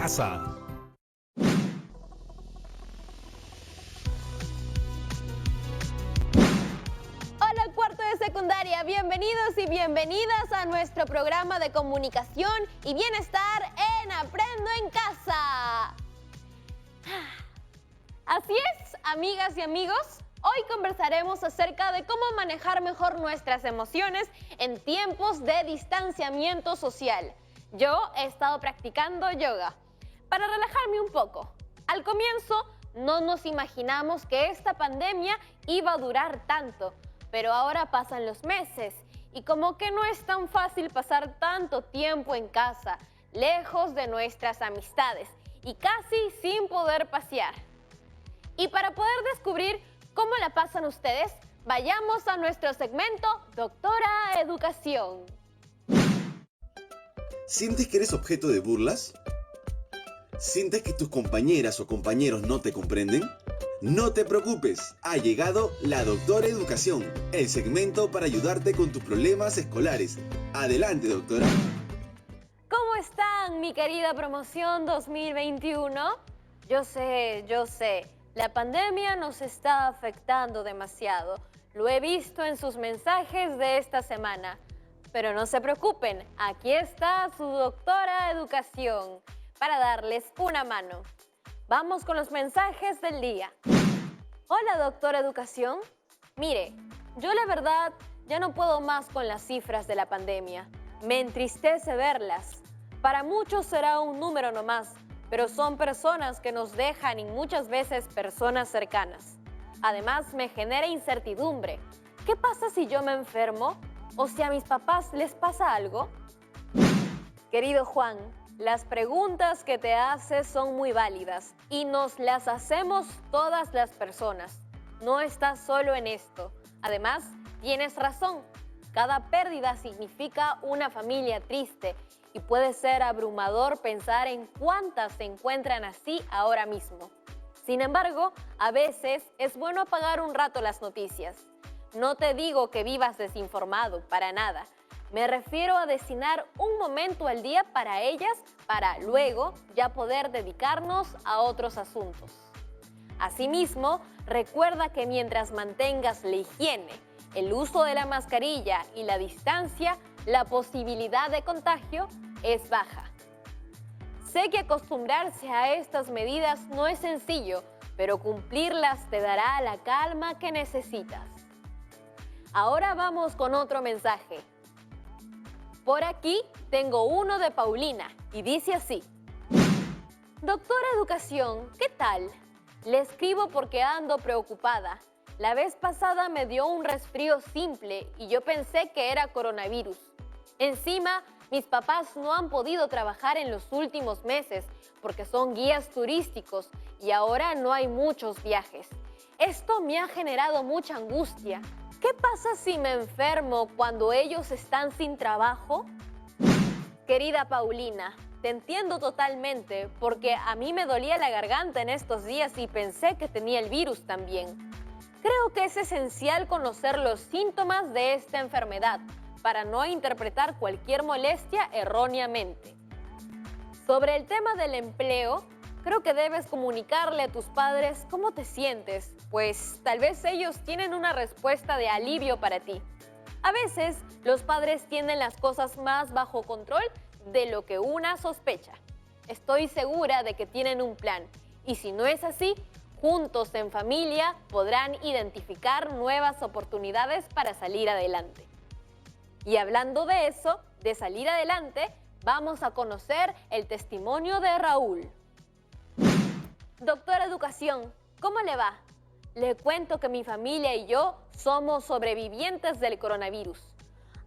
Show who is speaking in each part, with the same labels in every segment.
Speaker 1: casa.
Speaker 2: Hola, cuarto de secundaria, bienvenidos y bienvenidas a nuestro programa de comunicación y bienestar en Aprendo en Casa. Así es, amigas y amigos, hoy conversaremos acerca de cómo manejar mejor nuestras emociones en tiempos de distanciamiento social. Yo he estado practicando yoga para relajarme un poco. Al comienzo no nos imaginamos que esta pandemia iba a durar tanto, pero ahora pasan los meses y como que no es tan fácil pasar tanto tiempo en casa, lejos de nuestras amistades y casi sin poder pasear. Y para poder descubrir cómo la pasan ustedes, vayamos a nuestro segmento Doctora Educación.
Speaker 3: ¿Sientes que eres objeto de burlas? ¿Sientes que tus compañeras o compañeros no te comprenden? No te preocupes, ha llegado la Doctora Educación, el segmento para ayudarte con tus problemas escolares. Adelante, doctora.
Speaker 2: ¿Cómo están, mi querida promoción 2021? Yo sé, la pandemia nos está afectando demasiado. Lo he visto en sus mensajes de esta semana. Pero no se preocupen, aquí está su Doctora Educación para darles una mano. Vamos con los mensajes del día. Hola, Doctora Educación. Mire, yo la verdad ya no puedo más con las cifras de la pandemia. Me entristece verlas. Para muchos será un número nomás, pero son personas que nos dejan y muchas veces personas cercanas. Además, me genera incertidumbre. ¿Qué pasa si yo me enfermo? ¿O si a mis papás les pasa algo? Querido Juan, las preguntas que te haces son muy válidas y nos las hacemos todas las personas. No estás solo en esto. Además, tienes razón. Cada pérdida significa una familia triste y puede ser abrumador pensar en cuántas se encuentran así ahora mismo. Sin embargo, a veces es bueno apagar un rato las noticias. No te digo que vivas desinformado, para nada. Me refiero a destinar un momento al día para ellas, para luego ya poder dedicarnos a otros asuntos. Asimismo, recuerda que mientras mantengas la higiene, el uso de la mascarilla y la distancia, la posibilidad de contagio es baja. Sé que acostumbrarse a estas medidas no es sencillo, pero cumplirlas te dará la calma que necesitas. Ahora vamos con otro mensaje. Por aquí tengo uno de Paulina y dice así. Doctora Educación, ¿qué tal? Le escribo porque ando preocupada. La vez pasada me dio un resfrío simple y yo pensé que era coronavirus. Encima, mis papás no han podido trabajar en los últimos meses porque son guías turísticos y ahora no hay muchos viajes. Esto me ha generado mucha angustia. ¿Qué pasa si me enfermo cuando ellos están sin trabajo? Querida Paulina, te entiendo totalmente porque a mí me dolía la garganta en estos días y pensé que tenía el virus también. Creo que es esencial conocer los síntomas de esta enfermedad para no interpretar cualquier molestia erróneamente. Sobre el tema del empleo, creo que debes comunicarle a tus padres cómo te sientes, pues tal vez ellos tienen una respuesta de alivio para ti. A veces, los padres tienen las cosas más bajo control de lo que una sospecha. Estoy segura de que tienen un plan, y si no es así, juntos en familia podrán identificar nuevas oportunidades para salir adelante. Y hablando de eso, de salir adelante, vamos a conocer el testimonio de Raúl. Doctora Educación, ¿cómo le va? Le cuento que mi familia y yo somos sobrevivientes del coronavirus.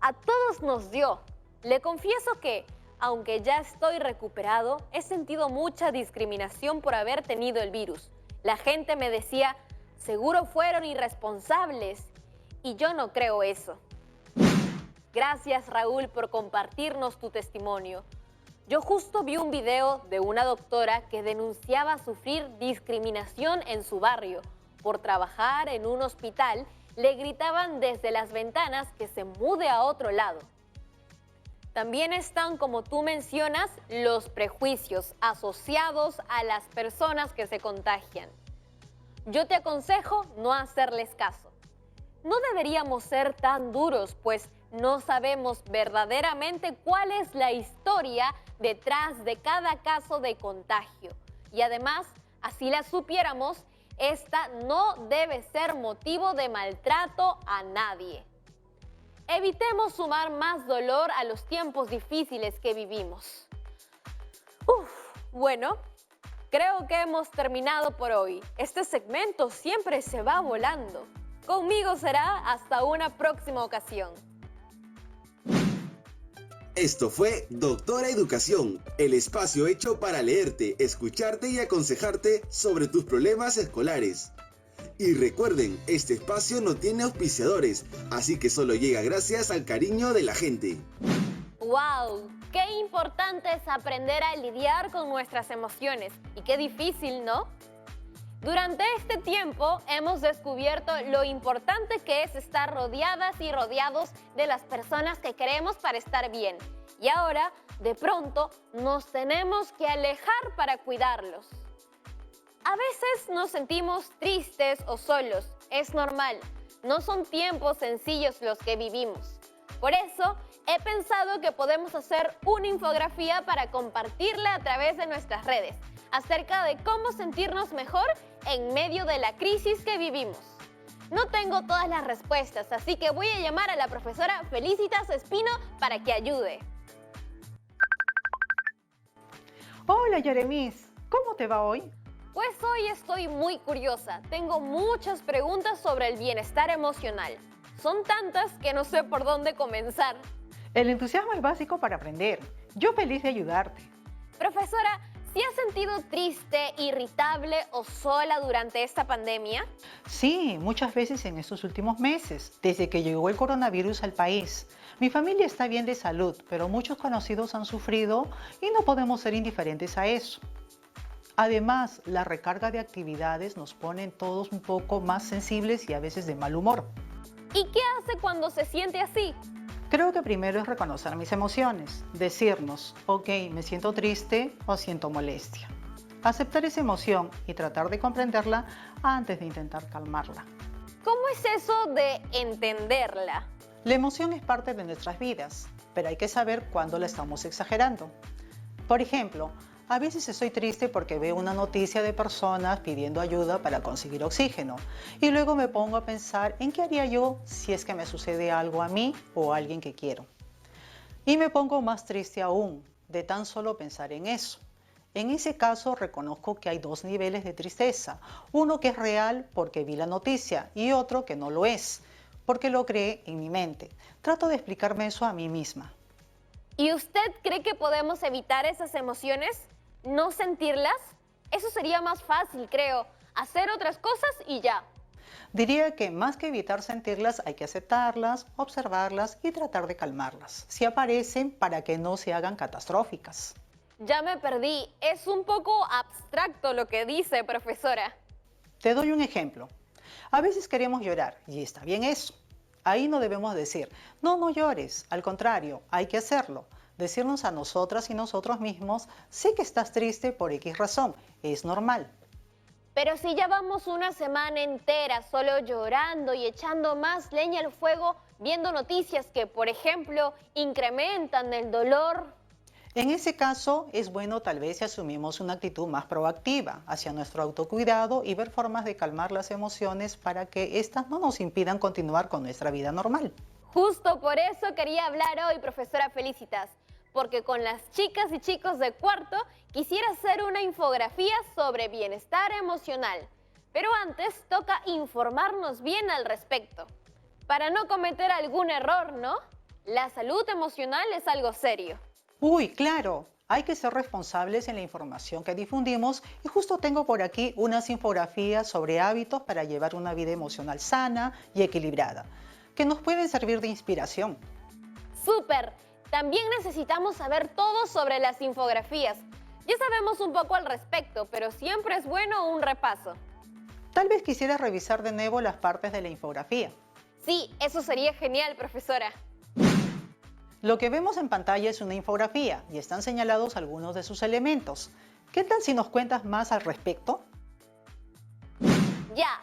Speaker 2: A todos nos dio. Le confieso que, aunque ya estoy recuperado, he sentido mucha discriminación por haber tenido el virus. La gente me decía, seguro fueron irresponsables. Y yo no creo eso. Gracias, Raúl, por compartirnos tu testimonio. Yo justo vi un video de una doctora que denunciaba sufrir discriminación en su barrio. Por trabajar en un hospital, le gritaban desde las ventanas que se mude a otro lado. También están, como tú mencionas, los prejuicios asociados a las personas que se contagian. Yo te aconsejo no hacerles caso. No deberíamos ser tan duros, pues no sabemos verdaderamente cuál es la historia detrás de cada caso de contagio. Y además, así la supiéramos, esta no debe ser motivo de maltrato a nadie. Evitemos sumar más dolor a los tiempos difíciles que vivimos. Bueno, creo que hemos terminado por hoy. Este segmento siempre se va volando. Conmigo será hasta una próxima ocasión.
Speaker 3: Esto fue Doctora Educación, el espacio hecho para leerte, escucharte y aconsejarte sobre tus problemas escolares. Y recuerden, este espacio no tiene auspiciadores, así que solo llega gracias al cariño de la gente.
Speaker 2: ¡Wow! Qué importante es aprender a lidiar con nuestras emociones. Y qué difícil, ¿no? Durante este tiempo hemos descubierto lo importante que es estar rodeadas y rodeados de las personas que queremos para estar bien. Y ahora, de pronto, nos tenemos que alejar para cuidarlos. A veces nos sentimos tristes o solos. Es normal. No son tiempos sencillos los que vivimos. Por eso, he pensado que podemos hacer una infografía para compartirla a través de nuestras redes acerca de cómo sentirnos mejor en medio de la crisis que vivimos. No tengo todas las respuestas, así que voy a llamar a la profesora Felicitas Espino para que ayude.
Speaker 1: Hola, Yeremis. ¿Cómo te va hoy?
Speaker 2: Pues hoy estoy muy curiosa. Tengo muchas preguntas sobre el bienestar emocional. Son tantas que no sé por dónde comenzar.
Speaker 1: El entusiasmo es básico para aprender. Yo feliz de ayudarte.
Speaker 2: Profesora, ¿sí has sentido triste, irritable o sola durante esta pandemia?
Speaker 1: Sí, muchas veces en estos últimos meses, desde que llegó el coronavirus al país. Mi familia está bien de salud, pero muchos conocidos han sufrido y no podemos ser indiferentes a eso. Además, la recarga de actividades nos pone todos un poco más sensibles y a veces de mal humor.
Speaker 2: ¿Y qué hace cuando se siente así?
Speaker 1: Creo que primero es reconocer mis emociones, decirnos, ok, me siento triste o siento molestia. Aceptar esa emoción y tratar de comprenderla antes de intentar calmarla.
Speaker 2: ¿Cómo es eso de entenderla?
Speaker 1: La emoción es parte de nuestras vidas, pero hay que saber cuándo la estamos exagerando. Por ejemplo, a veces estoy triste porque veo una noticia de personas pidiendo ayuda para conseguir oxígeno y luego me pongo a pensar en qué haría yo si es que me sucede algo a mí o a alguien que quiero. Y me pongo más triste aún de tan solo pensar en eso. En ese caso reconozco que hay dos niveles de tristeza, uno que es real porque vi la noticia y otro que no lo es, porque lo creé en mi mente. Trato de explicarme eso a mí misma.
Speaker 2: ¿Y usted cree que podemos evitar esas emociones? ¿No sentirlas? Eso sería más fácil, creo. Hacer otras cosas y ya.
Speaker 1: Diría que más que evitar sentirlas, hay que aceptarlas, observarlas y tratar de calmarlas. Si aparecen, para que no se hagan catastróficas.
Speaker 2: Ya me perdí. Es un poco abstracto lo que dice, profesora.
Speaker 1: Te doy un ejemplo. A veces queremos llorar y está bien eso. Ahí no debemos decir, no, no llores. Al contrario, hay que hacerlo. Decirnos a nosotras y nosotros mismos, sé que estás triste por X razón, es normal.
Speaker 2: Pero si ya vamos una semana entera solo llorando y echando más leña al fuego, viendo noticias que, por ejemplo, incrementan el dolor.
Speaker 1: En ese caso, es bueno tal vez si asumimos una actitud más proactiva hacia nuestro autocuidado y ver formas de calmar las emociones para que éstas no nos impidan continuar con nuestra vida normal.
Speaker 2: Justo por eso quería hablar hoy, profesora Felicitas, porque con las chicas y chicos de cuarto quisiera hacer una infografía sobre bienestar emocional. Pero antes toca informarnos bien al respecto, para no cometer algún error, ¿no? La salud emocional es algo serio.
Speaker 1: Uy, claro, hay que ser responsables en la información que difundimos y justo tengo por aquí unas infografías sobre hábitos para llevar una vida emocional sana y equilibrada, que nos pueden servir de inspiración.
Speaker 2: ¡Súper! También necesitamos saber todo sobre las infografías. Ya sabemos un poco al respecto, pero siempre es bueno un repaso.
Speaker 1: Tal vez quisieras revisar de nuevo las partes de la infografía.
Speaker 2: Sí, eso sería genial, profesora.
Speaker 1: Lo que vemos en pantalla es una infografía y están señalados algunos de sus elementos. ¿Qué tal si nos cuentas más al respecto?
Speaker 2: Ya,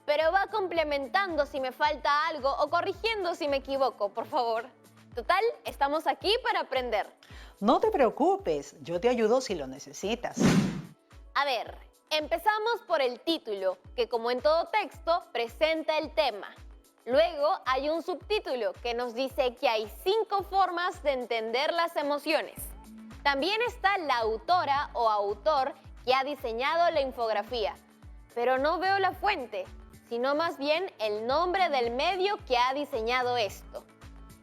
Speaker 2: pero va complementando si me falta algo o corrigiendo si me equivoco, por favor. Total, estamos aquí para aprender.
Speaker 1: No te preocupes, yo te ayudo si lo necesitas.
Speaker 2: A ver, empezamos por el título, que como en todo texto, presenta el tema. Luego hay un subtítulo que nos dice que hay 5 formas de entender las emociones. También está la autora o autor que ha diseñado la infografía, pero no veo la fuente, sino más bien el nombre del medio que ha diseñado esto.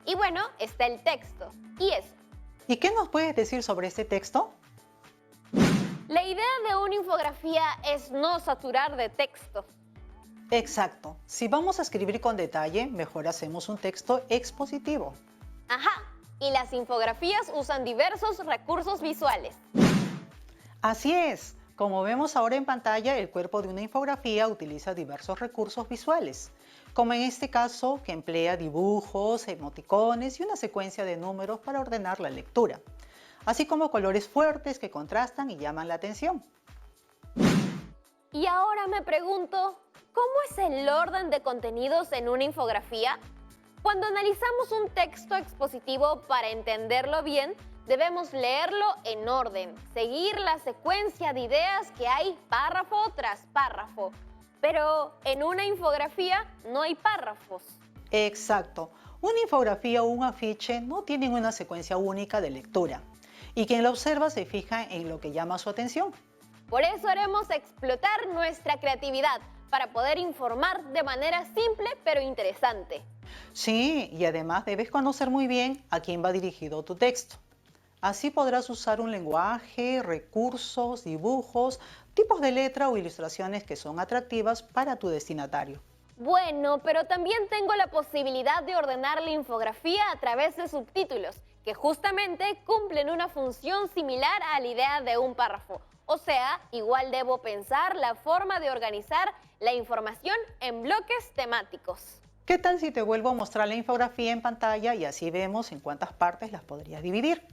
Speaker 2: Y bueno, está el texto, y eso.
Speaker 1: ¿Y qué nos puedes decir sobre este texto?
Speaker 2: La idea de una infografía es no saturar de texto.
Speaker 1: Exacto. Si vamos a escribir con detalle, mejor hacemos un texto expositivo.
Speaker 2: Ajá, y las infografías usan diversos recursos visuales.
Speaker 1: Así es. Como vemos ahora en pantalla, el cuerpo de una infografía utiliza diversos recursos visuales, como en este caso que emplea dibujos, emoticones y una secuencia de números para ordenar la lectura, así como colores fuertes que contrastan y llaman la atención.
Speaker 2: Y ahora me pregunto, ¿cómo es el orden de contenidos en una infografía? Cuando analizamos un texto expositivo para entenderlo bien, debemos leerlo en orden, seguir la secuencia de ideas que hay párrafo tras párrafo. Pero en una infografía no hay párrafos.
Speaker 1: Exacto. Una infografía o un afiche no tienen una secuencia única de lectura, y quien la observa se fija en lo que llama su atención.
Speaker 2: Por eso haremos explotar nuestra creatividad para poder informar de manera simple pero interesante.
Speaker 1: Sí, y además debes conocer muy bien a quién va dirigido tu texto. Así podrás usar un lenguaje, recursos, dibujos, tipos de letra o ilustraciones que son atractivas para tu destinatario.
Speaker 2: Bueno, pero también tengo la posibilidad de ordenar la infografía a través de subtítulos, que justamente cumplen una función similar a la idea de un párrafo. O sea, igual debo pensar la forma de organizar la información en bloques temáticos.
Speaker 1: ¿Qué tal si te vuelvo a mostrar la infografía en pantalla y así vemos en cuántas partes las podrías dividir?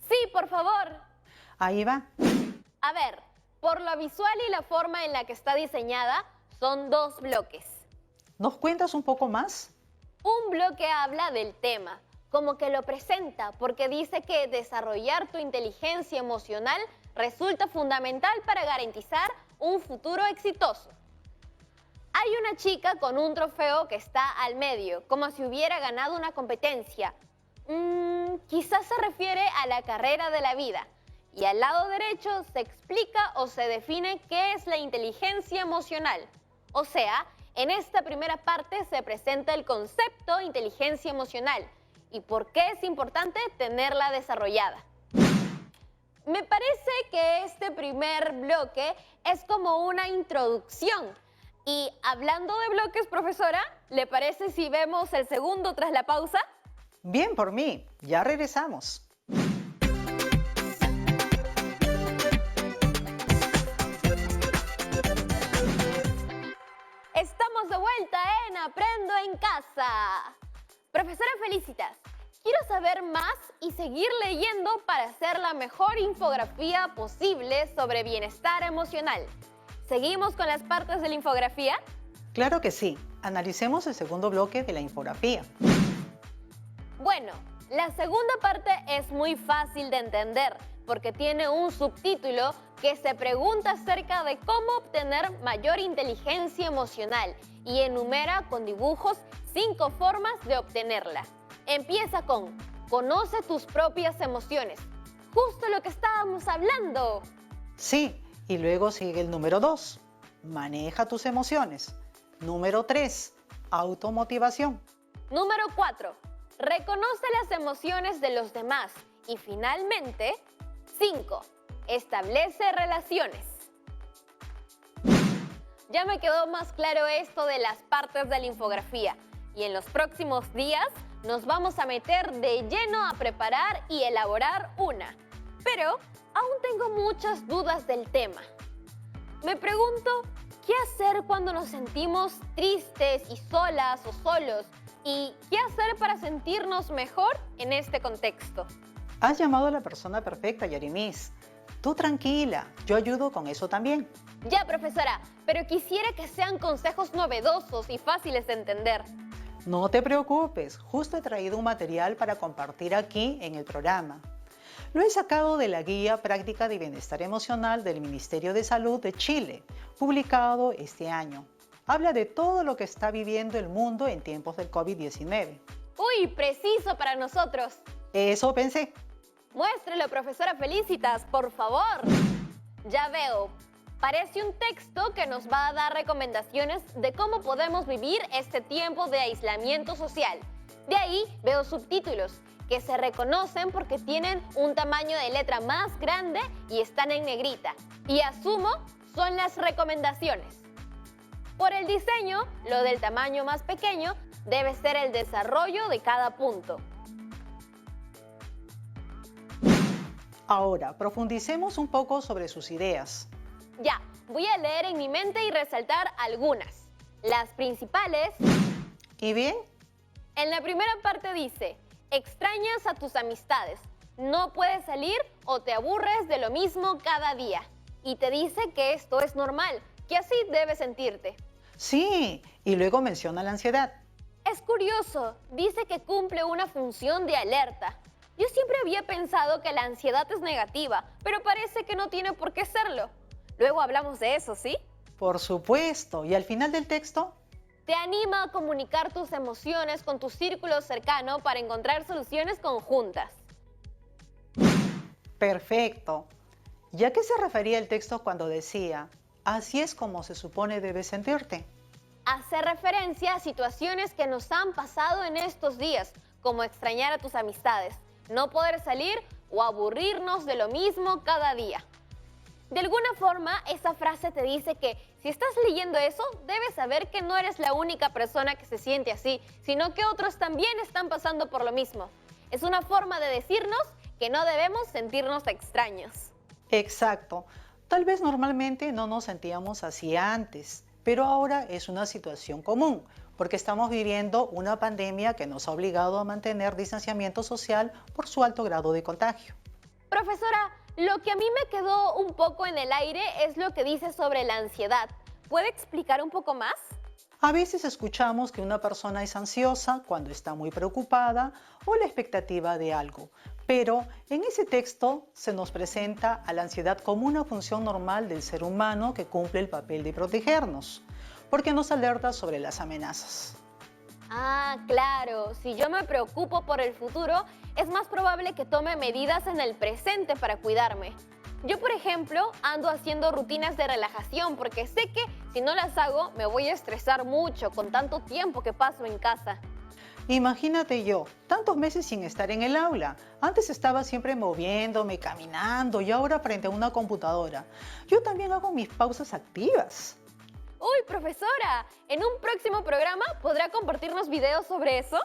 Speaker 2: Sí, por favor.
Speaker 1: Ahí va.
Speaker 2: A ver, por lo visual y la forma en la que está diseñada, son 2 bloques.
Speaker 1: ¿Nos cuentas un poco más?
Speaker 2: Un bloque habla del tema, como que lo presenta, porque dice que desarrollar tu inteligencia emocional resulta fundamental para garantizar un futuro exitoso. Hay una chica con un trofeo que está al medio, como si hubiera ganado una competencia. Quizás se refiere a la carrera de la vida. Y al lado derecho se explica o se define qué es la inteligencia emocional. O sea, en esta primera parte se presenta el concepto de inteligencia emocional y por qué es importante tenerla desarrollada. Me parece que este primer bloque es como una introducción. Y hablando de bloques, profesora, ¿le parece si vemos el segundo tras la pausa?
Speaker 1: Bien por mí, ya regresamos.
Speaker 2: Estamos de vuelta en Aprendo en Casa. Profesora Felicitas, quiero saber más y seguir leyendo para hacer la mejor infografía posible sobre bienestar emocional. ¿Seguimos con las partes de la infografía?
Speaker 1: Claro que sí. Analicemos el segundo bloque de la infografía.
Speaker 2: Bueno, la segunda parte es muy fácil de entender porque tiene un subtítulo que se pregunta acerca de cómo obtener mayor inteligencia emocional y enumera con dibujos 5 formas de obtenerla. Empieza con conoce tus propias emociones, justo lo que estábamos hablando.
Speaker 1: Sí, y luego sigue el número 2, maneja tus emociones. Número 3, automotivación.
Speaker 2: Número 4, reconoce las emociones de los demás. Y finalmente, 5, establece relaciones. Ya me quedó más claro esto de las partes de la infografía y en los próximos días nos vamos a meter de lleno a preparar y elaborar una. Pero aún tengo muchas dudas del tema. Me pregunto, ¿qué hacer cuando nos sentimos tristes y solas o solos? ¿Y qué hacer para sentirnos mejor en este contexto?
Speaker 1: Has llamado a la persona perfecta, Yarimis. Tú tranquila, yo ayudo con eso también.
Speaker 2: Ya, profesora, pero quisiera que sean consejos novedosos y fáciles de entender.
Speaker 1: No te preocupes, justo he traído un material para compartir aquí en el programa. Lo he sacado de la Guía Práctica de Bienestar Emocional del Ministerio de Salud de Chile, publicado este año. Habla de todo lo que está viviendo el mundo en tiempos del COVID-19.
Speaker 2: ¡Uy, preciso para nosotros!
Speaker 1: Eso pensé.
Speaker 2: Muéstrelo, profesora Felicitas, por favor. Ya veo. Parece un texto que nos va a dar recomendaciones de cómo podemos vivir este tiempo de aislamiento social. De ahí veo subtítulos que se reconocen porque tienen un tamaño de letra más grande y están en negrita. Y asumo son las recomendaciones. Por el diseño, lo del tamaño más pequeño debe ser el desarrollo de cada punto.
Speaker 1: Ahora, profundicemos un poco sobre sus ideas.
Speaker 2: Ya, voy a leer en mi mente y resaltar algunas. Las principales.
Speaker 1: ¿Y bien?
Speaker 2: En la primera parte dice, extrañas a tus amistades, no puedes salir o te aburres de lo mismo cada día. Y te dice que esto es normal, que así debes sentirte.
Speaker 1: Sí, y luego menciona la ansiedad.
Speaker 2: Es curioso, dice que cumple una función de alerta. Yo siempre había pensado que la ansiedad es negativa, pero parece que no tiene por qué serlo. Luego hablamos de eso, ¿sí?
Speaker 1: Por supuesto, y al final del texto,
Speaker 2: te anima a comunicar tus emociones con tu círculo cercano para encontrar soluciones conjuntas.
Speaker 1: perfecto. ¿Y a qué se refería el texto cuando decía, así es como se supone debes sentirte?
Speaker 2: Hace referencia a situaciones que nos han pasado en estos días, como extrañar a tus amistades, no poder salir o aburrirnos de lo mismo cada día. De alguna forma, esa frase te dice que si estás leyendo eso, debes saber que no eres la única persona que se siente así, sino que otros también están pasando por lo mismo. Es una forma de decirnos que no debemos sentirnos extraños.
Speaker 1: Exacto. Tal vez normalmente no nos sentíamos así antes, pero ahora es una situación común, porque estamos viviendo una pandemia que nos ha obligado a mantener distanciamiento social por su alto grado de contagio.
Speaker 2: Profesora, lo que a mí me quedó un poco en el aire es lo que dice sobre la ansiedad. ¿Puede explicar un poco más?
Speaker 1: A veces escuchamos que una persona es ansiosa cuando está muy preocupada o la expectativa de algo, pero en ese texto se nos presenta a la ansiedad como una función normal del ser humano que cumple el papel de protegernos, porque nos alerta sobre las amenazas.
Speaker 2: Ah, claro. Si yo me preocupo por el futuro, es más probable que tome medidas en el presente para cuidarme. Yo, por ejemplo, ando haciendo rutinas de relajación porque sé que si no las hago me voy a estresar mucho con tanto tiempo que paso en casa.
Speaker 1: Imagínate yo, tantos meses sin estar en el aula. Antes estaba siempre moviéndome, caminando y ahora frente a una computadora. Yo también hago mis pausas activas.
Speaker 2: Uy, profesora, ¿en un próximo programa podrá compartirnos videos sobre eso?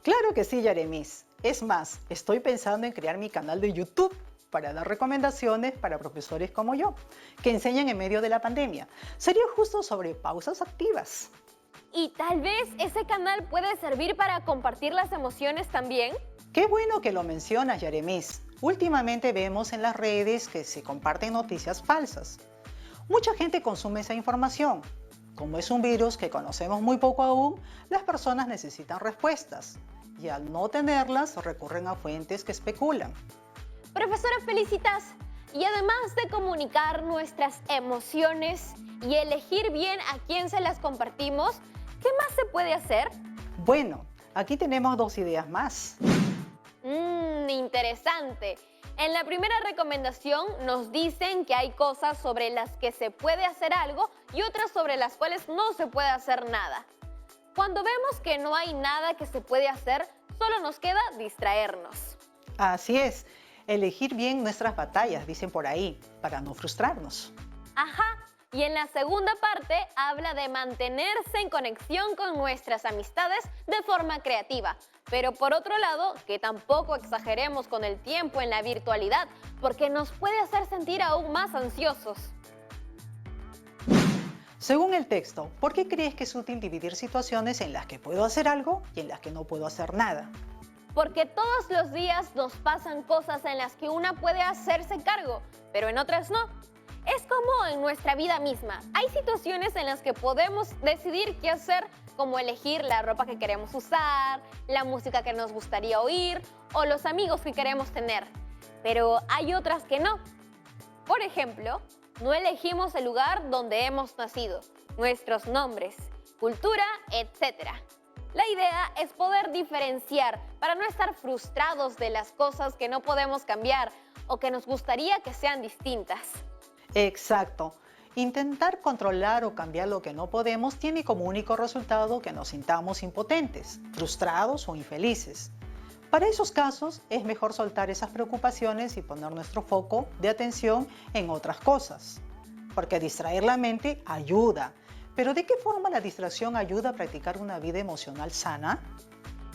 Speaker 1: Claro que sí, Yaremis. Es más, estoy pensando en crear mi canal de YouTube para dar recomendaciones para profesores como yo, que enseñan en medio de la pandemia. Sería justo sobre pausas activas.
Speaker 2: Y tal vez ese canal puede servir para compartir las emociones también.
Speaker 1: Qué bueno que lo mencionas, Yaremis. Últimamente vemos en las redes que se comparten noticias falsas. Mucha gente consume esa información. Como es un virus que conocemos muy poco aún, las personas necesitan respuestas y al no tenerlas recurren a fuentes que especulan.
Speaker 2: Profesora Felicitas, y además de comunicar nuestras emociones y elegir bien a quién se las compartimos, ¿qué más se puede hacer?
Speaker 1: Bueno, aquí tenemos dos ideas más.
Speaker 2: Interesante. En la primera recomendación nos dicen que hay cosas sobre las que se puede hacer algo y otras sobre las cuales no se puede hacer nada. Cuando vemos que no hay nada que se puede hacer, solo nos queda distraernos.
Speaker 1: Así es, elegir bien nuestras batallas, dicen por ahí, para no frustrarnos.
Speaker 2: Ajá. Y en la segunda parte habla de mantenerse en conexión con nuestras amistades de forma creativa. Pero por otro lado, que tampoco exageremos con el tiempo en la virtualidad, porque nos puede hacer sentir aún más ansiosos.
Speaker 1: Según el texto, ¿por qué crees que es útil dividir situaciones en las que puedo hacer algo y en las que no puedo hacer nada?
Speaker 2: Porque todos los días nos pasan cosas en las que una puede hacerse cargo, pero en otras no. Es como en nuestra vida misma. Hay situaciones en las que podemos decidir qué hacer, como elegir la ropa que queremos usar, la música que nos gustaría oír o los amigos que queremos tener. Pero hay otras que no. Por ejemplo, no elegimos el lugar donde hemos nacido, nuestros nombres, cultura, etc. La idea es poder diferenciar para no estar frustrados de las cosas que no podemos cambiar o que nos gustaría que sean distintas.
Speaker 1: Exacto. Intentar controlar o cambiar lo que no podemos tiene como único resultado que nos sintamos impotentes, frustrados o infelices. Para esos casos es mejor soltar esas preocupaciones y poner nuestro foco de atención en otras cosas. Porque distraer la mente ayuda. Pero ¿de qué forma la distracción ayuda a practicar una vida emocional sana?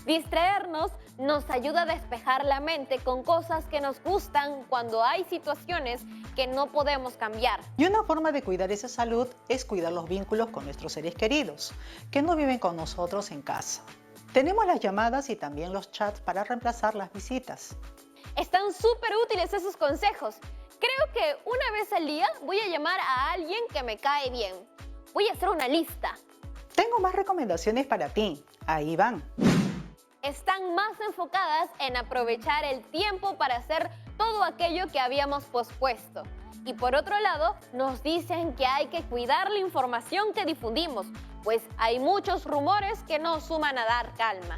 Speaker 2: Distraernos nos ayuda a despejar la mente con cosas que nos gustan cuando hay situaciones que no podemos cambiar.
Speaker 1: Y una forma de cuidar esa salud es cuidar los vínculos con nuestros seres queridos, que no viven con nosotros en casa. Tenemos las llamadas y también los chats para reemplazar las visitas.
Speaker 2: Están súper útiles esos consejos. Creo que una vez al día voy a llamar a alguien que me cae bien. Voy a hacer una lista.
Speaker 1: Tengo más recomendaciones para ti. Ahí van.
Speaker 2: Están más enfocadas en aprovechar el tiempo para hacer todo aquello que habíamos pospuesto. Y por otro lado, nos dicen que hay que cuidar la información que difundimos, pues hay muchos rumores que no suman a dar calma.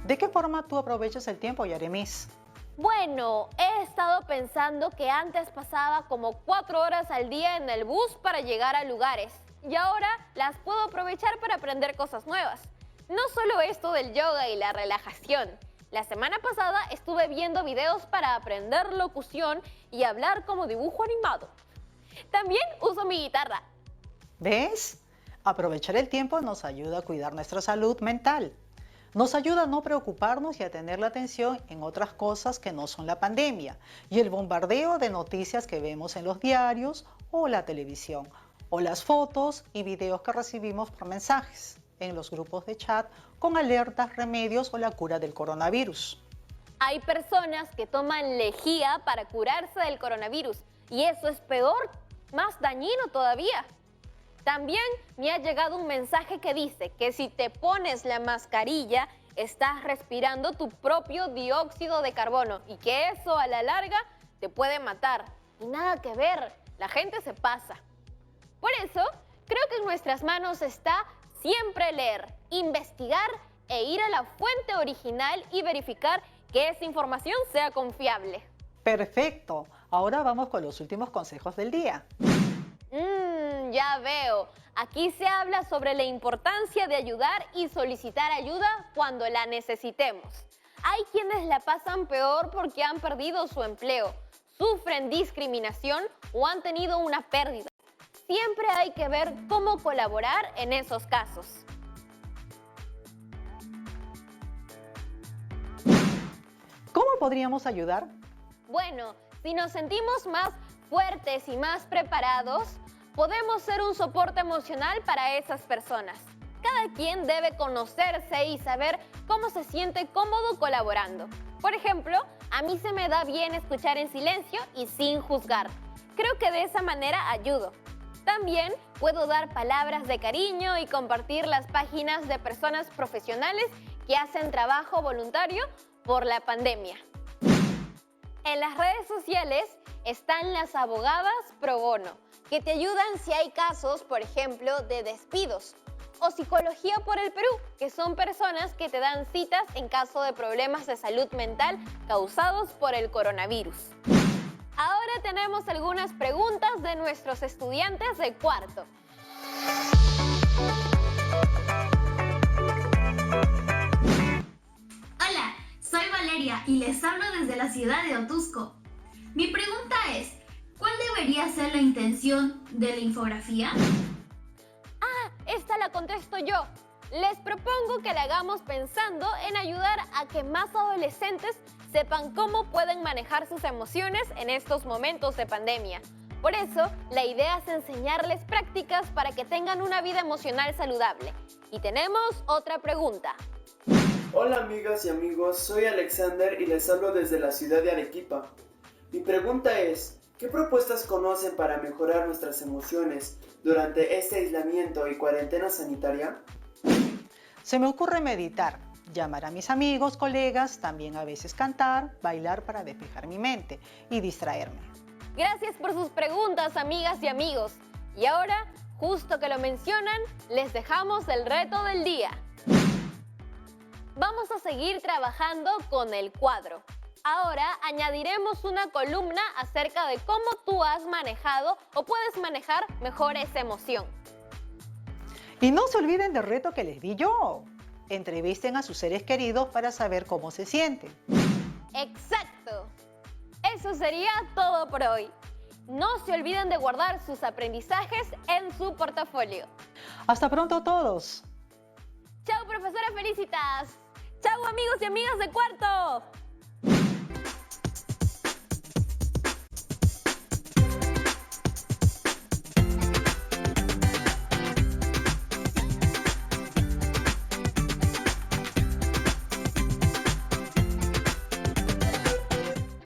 Speaker 1: ¿De qué forma tú aprovechas el tiempo, Yaremis?
Speaker 2: Bueno, he estado pensando que antes pasaba como 4 horas al día en el bus para llegar a lugares y ahora las puedo aprovechar para aprender cosas nuevas. No solo esto del yoga y la relajación. La semana pasada estuve viendo videos para aprender locución y hablar como dibujo animado. También uso mi guitarra.
Speaker 1: ¿Ves? Aprovechar el tiempo nos ayuda a cuidar nuestra salud mental. Nos ayuda a no preocuparnos y a tener la atención en otras cosas que no son la pandemia y el bombardeo de noticias que vemos en los diarios o la televisión, o las fotos y videos que recibimos por mensajes en los grupos de chat con alertas, remedios o la cura del coronavirus.
Speaker 2: Hay personas que toman lejía para curarse del coronavirus y eso es peor, más dañino todavía. También me ha llegado un mensaje que dice que si te pones la mascarilla, estás respirando tu propio dióxido de carbono y que eso a la larga te puede matar. Y nada que ver, la gente se pasa. Por eso, creo que en nuestras manos está siempre leer, investigar e ir a la fuente original y verificar que esa información sea confiable.
Speaker 1: Perfecto. Ahora vamos con los últimos consejos del día.
Speaker 2: Ya veo. Aquí se habla sobre la importancia de ayudar y solicitar ayuda cuando la necesitemos. Hay quienes la pasan peor porque han perdido su empleo, sufren discriminación o han tenido una pérdida. Siempre hay que ver cómo colaborar en esos casos.
Speaker 1: ¿Cómo podríamos ayudar?
Speaker 2: Bueno, si nos sentimos más fuertes y más preparados, podemos ser un soporte emocional para esas personas. Cada quien debe conocerse y saber cómo se siente cómodo colaborando. Por ejemplo, a mí se me da bien escuchar en silencio y sin juzgar. Creo que de esa manera ayudo. También puedo dar palabras de cariño y compartir las páginas de personas profesionales que hacen trabajo voluntario por la pandemia. En las redes sociales están las abogadas pro bono, que te ayudan si hay casos, por ejemplo, de despidos. O Psicología por el Perú, que son personas que te dan citas en caso de problemas de salud mental causados por el coronavirus. Ahora tenemos algunas preguntas de nuestros estudiantes de cuarto.
Speaker 4: Hola, soy Valeria y les hablo desde la ciudad de Otusco. Mi pregunta es, ¿cuál debería ser la intención de la infografía?
Speaker 2: Esta contesto yo. Les propongo que la hagamos pensando en ayudar a que más adolescentes sepan cómo pueden manejar sus emociones en estos momentos de pandemia. Por eso, la idea es enseñarles prácticas para que tengan una vida emocional saludable. Y tenemos otra pregunta.
Speaker 5: Hola amigas y amigos, soy Alexander y les hablo desde la ciudad de Arequipa. Mi pregunta es, ¿qué propuestas conocen para mejorar nuestras emociones durante este aislamiento y cuarentena sanitaria?
Speaker 1: Se me ocurre meditar, llamar a mis amigos, colegas, también a veces cantar, bailar para despejar mi mente y distraerme.
Speaker 2: Gracias por sus preguntas, amigas y amigos. Y ahora, justo que lo mencionan, les dejamos el reto del día. Vamos a seguir trabajando con el cuadro. Ahora añadiremos una columna acerca de cómo tú has manejado o puedes manejar mejor esa emoción.
Speaker 1: Y no se olviden del reto que les di yo. Entrevisten a sus seres queridos para saber cómo se sienten.
Speaker 2: ¡Exacto! Eso sería todo por hoy. No se olviden de guardar sus aprendizajes en su portafolio.
Speaker 1: Hasta pronto todos.
Speaker 2: ¡Chao, profesora Felicitas! ¡Chao, amigos y amigas de cuarto!